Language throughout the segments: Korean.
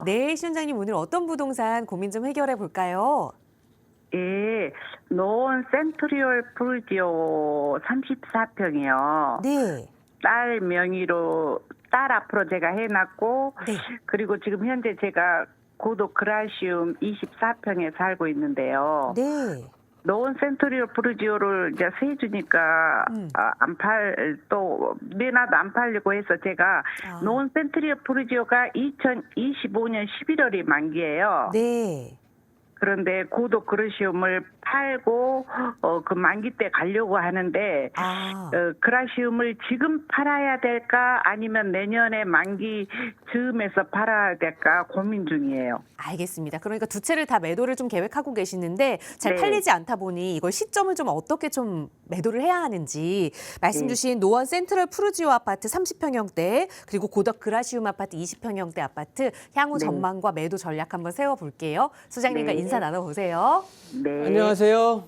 네, 시원장님 오늘 어떤 부동산 고민 좀 해결해 볼까요? 예, 노원 센트리얼 프루지오 34평이요. 네, 딸 명의로 딸 앞으로 제가 해놨고, 네, 그리고 지금 현재 제가 고도 그라시움 24평에 살고 있는데요. 네. 노원 센트리얼 프루지오를 이제 세주니까 또 내놔도 안 팔리고 해서 제가 아. 노원 센트리얼 프루지오가 2025년 11월이 만기예요. 네. 그런데 고도 그라시움을 팔고 그 만기 때 가려고 하는데 아, 그라시움을 지금 팔아야 될까 아니면 내년에 만기 즈음에서 팔아야 될까 고민 중이에요. 알겠습니다. 그러니까 두 채를 다 매도를 좀 계획하고 계시는데 잘 네. 팔리지 않다 보니 이걸 시점을 좀 어떻게 좀 매도를 해야 하는지 말씀 네. 주신 노원 센트럴 푸르지오 아파트 30평형대 그리고 고덕 그라시움 아파트 20평형대 아파트 향후 네. 전망과 매도 전략 한번 세워볼게요. 소장님과 네. 인사 나눠보세요. 네. 안녕하세요.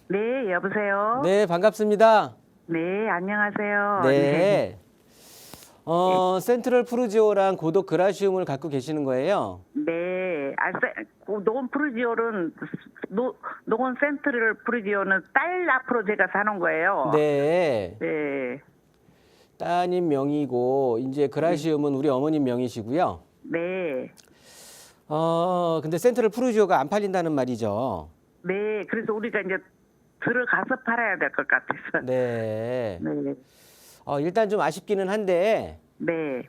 네, 여보세요. 네, 반갑습니다. 네, 안녕하세요. 네. 센트럴 푸르지오랑 고독 그라시움을 갖고 계시는 거예요? 네. 노원 프루지오는 노원 센트럴 프루지오는 딸 앞으로 제가 사는 거예요. 네. 네. 따님 명의고 이제 그라시움은 우리 어머님 명의시고요. 네. 근데 센트럴 푸르지오가 안 팔린다는 말이죠. 네. 그래서 우리가 이제 들어가서 팔아야 될 것 같아서. 네. 네. 일단 좀 아쉽기는 한데 네.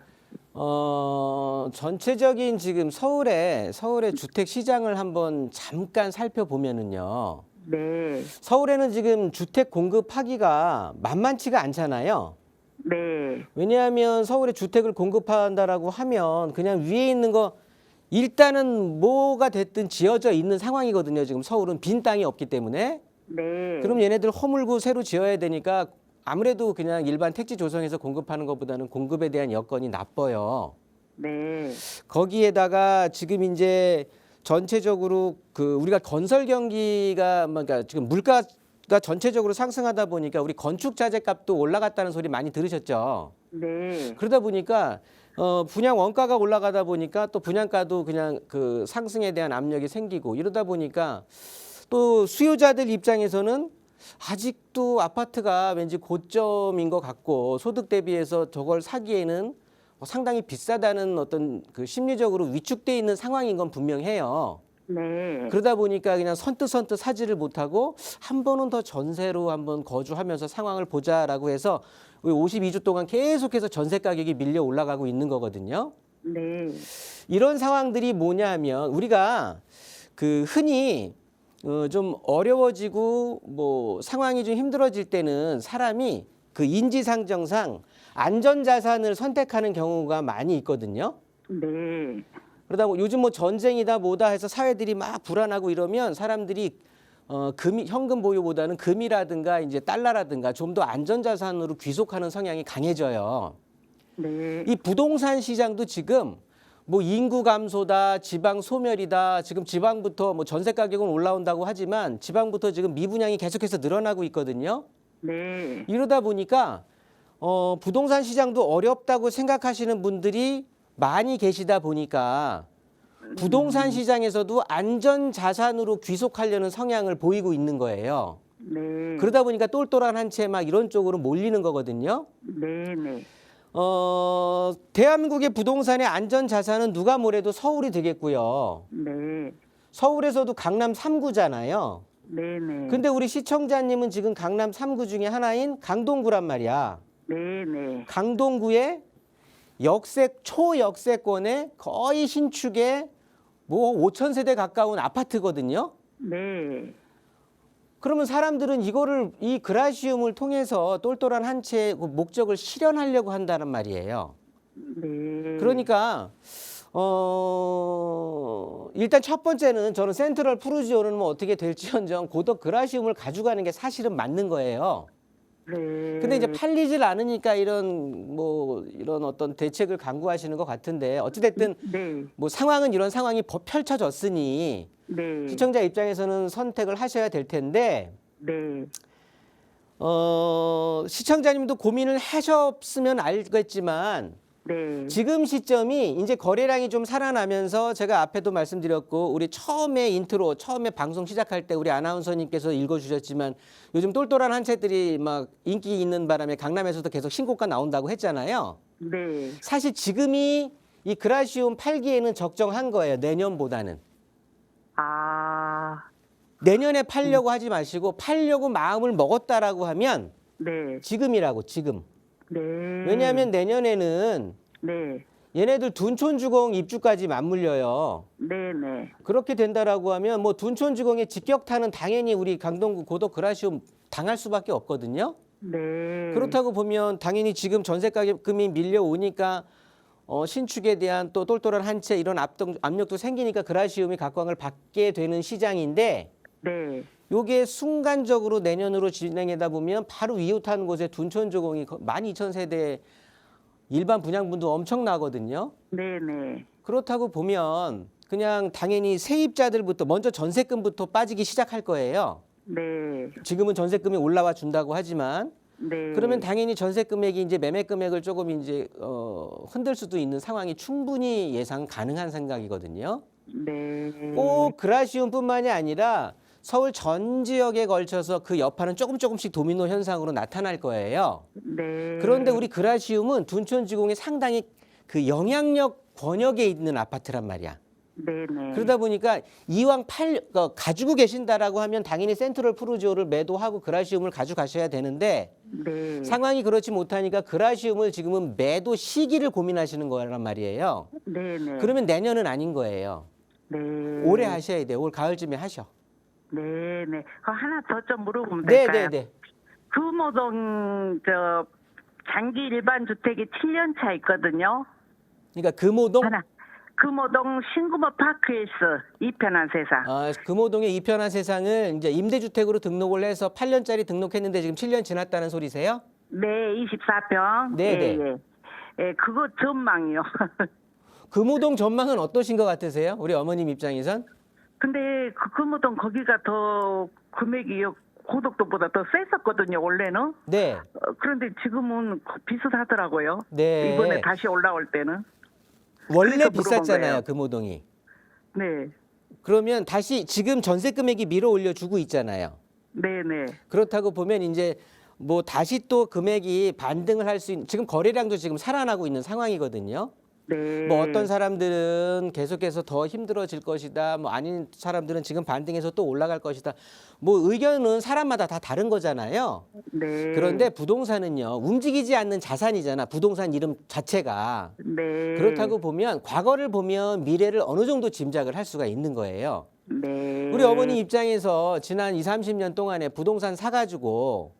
전체적인 지금 서울의 주택 시장을 한번 잠깐 살펴보면은요. 네. 서울에는 지금 주택 공급하기가 만만치가 않잖아요. 네. 왜냐하면 서울에 주택을 공급한다라고 하면 그냥 위에 있는 거 일단은 뭐가 됐든 지어져 있는 상황이거든요. 지금 서울은 빈 땅이 없기 때문에. 네. 그럼 얘네들 허물고 새로 지어야 되니까 아무래도 그냥 일반 택지 조성해서 공급하는 것보다는 공급에 대한 여건이 나빠요. 네. 거기에다가 지금 이제 전체적으로 그 우리가 건설 경기가 그러니까 지금 물가가 전체적으로 상승하다 보니까 우리 건축 자재 값도 올라갔다는 소리 많이 들으셨죠. 네. 그러다 보니까 분양 원가가 올라가다 보니까 또 분양가도 그냥 그 상승에 대한 압력이 생기고 이러다 보니까 또 수요자들 입장에서는 아직도 아파트가 왠지 고점인 것 같고 소득 대비해서 저걸 사기에는 상당히 비싸다는 어떤 그 심리적으로 위축돼 있는 상황인 건 분명해요. 네. 그러다 보니까 그냥 선뜻 사지를 못하고 한 번은 더 전세로 한번 거주하면서 상황을 보자라고 해서 52주 동안 계속해서 전세 가격이 밀려 올라가고 있는 거거든요. 네. 이런 상황들이 뭐냐면 우리가 그 흔히 좀 어려워지고 뭐 상황이 좀 힘들어질 때는 사람이 그 인지상정상 안전자산을 선택하는 경우가 많이 있거든요. 네. 그러다 보니 요즘 뭐 전쟁이다 뭐다 해서 사회들이 막 불안하고 이러면 사람들이 현금 보유보다는 금이라든가 이제 달러라든가 좀 더 안전자산으로 귀속하는 성향이 강해져요. 네. 이 부동산 시장도 지금 뭐 인구 감소다, 지방 소멸이다. 지금 지방부터 뭐 전세 가격은 올라온다고 하지만 지방부터 지금 미분양이 계속해서 늘어나고 있거든요. 네. 이러다 보니까 부동산 시장도 어렵다고 생각하시는 분들이 많이 계시다 보니까 부동산 시장에서도 안전 자산으로 귀속하려는 성향을 보이고 있는 거예요. 네. 그러다 보니까 똘똘한 한 채 막 이런 쪽으로 몰리는 거거든요. 네. 네. 대한민국의 부동산의 안전 자산은 누가 뭐래도 서울이 되겠고요. 네. 서울에서도 강남 3구잖아요. 네. 네. 근데 우리 시청자님은 지금 강남 3구 중에 하나인 강동구란 말이야. 네. 네. 강동구의 초역세권의 거의 신축의 뭐 5천 세대 가까운 아파트거든요. 네. 그러면 사람들은 이 그라시움을 통해서 똘똘한 한 채의 목적을 실현하려고 한다는 말이에요. 네. 그러니까 일단 첫 번째는 저는 센트럴 푸르지오는 뭐 어떻게 될지언정 고덕 그라시움을 가져가는 게 사실은 맞는 거예요. 네. 근데 이제 팔리질 않으니까 이런 어떤 대책을 강구하시는 것 같은데 어찌됐든 네. 뭐 상황은 이런 상황이 펼쳐졌으니 네. 시청자 입장에서는 선택을 하셔야 될 텐데 네. 시청자님도 고민을 하셨으면 알겠지만 네. 지금 시점이 이제 거래량이 좀 살아나면서 제가 앞에도 말씀드렸고 우리 처음에 인트로 처음에 방송 시작할 때 우리 아나운서님께서 읽어주셨지만 요즘 똘똘한 한 채들이 막 인기 있는 바람에 강남에서도 계속 신고가 나온다고 했잖아요. 네. 사실 지금이 이 그라시움 팔기에는 적정한 거예요. 내년보다는. 아, 내년에 팔려고 하지 마시고 팔려고 마음을 먹었다라고 하면 네. 지금이라고 지금. 네. 왜냐하면 내년에는 네. 얘네들 둔촌주공 입주까지 맞물려요. 네네. 그렇게 된다라고 하면 뭐 둔촌주공의 직격탄은 당연히 우리 강동구 고덕 그라시움 당할 수밖에 없거든요. 네. 그렇다고 보면 당연히 지금 전세 가격금이 밀려오니까 신축에 대한 또 똘똘한 한 채 이런 압력도 생기니까 그라시움이 각광을 받게 되는 시장인데 네. 요게 순간적으로 내년으로 진행하다 보면 바로 이웃하는 곳에 둔촌주공이 12,000세대 일반 분양분도 엄청나거든요. 네네. 그렇다고 보면 그냥 당연히 세입자들부터 먼저 전세금부터 빠지기 시작할 거예요. 네. 지금은 전세금이 올라와 준다고 하지만 네. 그러면 당연히 전세 금액이 이제 매매 금액을 조금 이제 흔들 수도 있는 상황이 충분히 예상 가능한 생각이거든요. 네. 꼭 그라시움뿐만이 아니라 서울 전 지역에 걸쳐서 그 여파는 조금씩 도미노 현상으로 나타날 거예요. 네. 그런데 우리 그라시움은 둔촌지공에 상당히 그 영향력 권역에 있는 아파트란 말이야. 네네. 그러다 보니까 이왕 가지고 계신다라고 하면 당연히 센트럴 푸르지오를 매도하고 그라시움을 가져가셔야 되는데 네. 상황이 그렇지 못하니까 그라시움을 지금은 매도 시기를 고민하시는 거란 말이에요. 네네. 그러면 내년은 아닌 거예요. 네. 올해 하셔야 돼요. 올 가을쯤에 하셔. 네네. 하나 더 좀 물어보면 될까요? 네네네. 금호동 장기 일반 주택이 7년 차 있거든요. 그러니까 금호동 하나. 금호동 신구모 파크에서 이편한 세상. 금호동의 이편한 세상을 이제 임대주택으로 등록을 해서 8년짜리 등록했는데 지금 7년 지났다는 소리세요? 네, 24평. 네네. 예, 예. 예, 그거 전망이요. 금호동 전망은 어떠신 것 같으세요? 우리 어머님 입장에선? 근데 그 금호동 거기가 더 금액이 고덕도보다 더 셌었거든요, 원래는. 네. 그런데 지금은 비슷하더라고요. 네. 이번에 다시 올라올 때는. 원래 그러니까 물어본 비쌌잖아요, 거예요. 금호동이. 네. 그러면 다시 지금 전세 금액이 밀어 올려 주고 있잖아요. 네네. 그렇다고 보면 이제 뭐 다시 또 금액이 반등을 할 수 있는 지금 거래량도 지금 살아나고 있는 상황이거든요. 네. 뭐 어떤 사람들은 계속해서 더 힘들어질 것이다. 뭐 아닌 사람들은 지금 반등해서 또 올라갈 것이다. 뭐 의견은 사람마다 다 다른 거잖아요. 네. 그런데 부동산은요. 움직이지 않는 자산이잖아. 부동산 이름 자체가. 네. 그렇다고 보면 과거를 보면 미래를 어느 정도 짐작을 할 수가 있는 거예요. 네. 우리 어머니 입장에서 지난 20, 30년 동안에 부동산 사가지고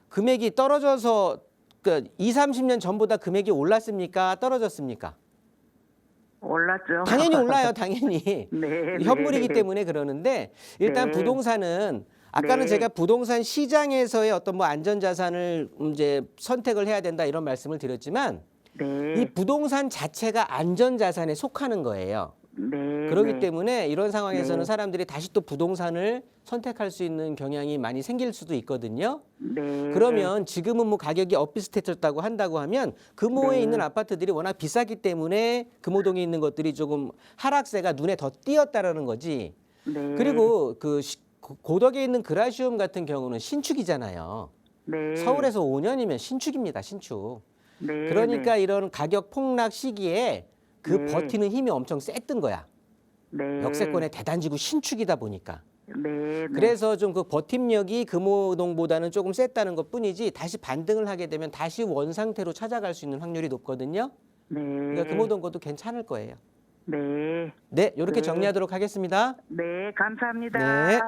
금액이 떨어져서 그러니까 20, 30년 전보다 금액이 올랐습니까? 떨어졌습니까? 올랐죠. 당연히 올라요. 당연히. 네. 현물이기 네. 때문에 그러는데 일단 네. 부동산은 아까는 네. 제가 부동산 시장에서의 어떤 뭐 안전자산을 이제 선택을 해야 된다 이런 말씀을 드렸지만 네. 이 부동산 자체가 안전자산에 속하는 거예요. 네. 그렇기 네. 때문에 이런 상황에서는 네. 사람들이 다시 또 부동산을 선택할 수 있는 경향이 많이 생길 수도 있거든요. 네. 그러면 지금은 뭐 가격이 엇비슷해졌다고 한다고 하면 금호에 네. 있는 아파트들이 워낙 비싸기 때문에 금호동에 있는 것들이 조금 하락세가 눈에 더 띄었다라는 거지. 네. 그리고 고덕에 있는 그라시움 같은 경우는 신축이잖아요. 네. 서울에서 5년이면 신축입니다. 신축. 네. 그러니까 이런 가격 폭락 시기에 그 네. 버티는 힘이 엄청 셌던 거야. 네. 역세권의 대단지구 신축이다 보니까. 네. 그래서 좀 그 버팀력이 금호동보다는 조금 셌다는 것 뿐이지 다시 반등을 하게 되면 다시 원상태로 찾아갈 수 있는 확률이 높거든요. 네. 그러니까 금호동 것도 괜찮을 거예요. 네. 네, 이렇게 네. 정리하도록 하겠습니다. 네. 감사합니다. 네.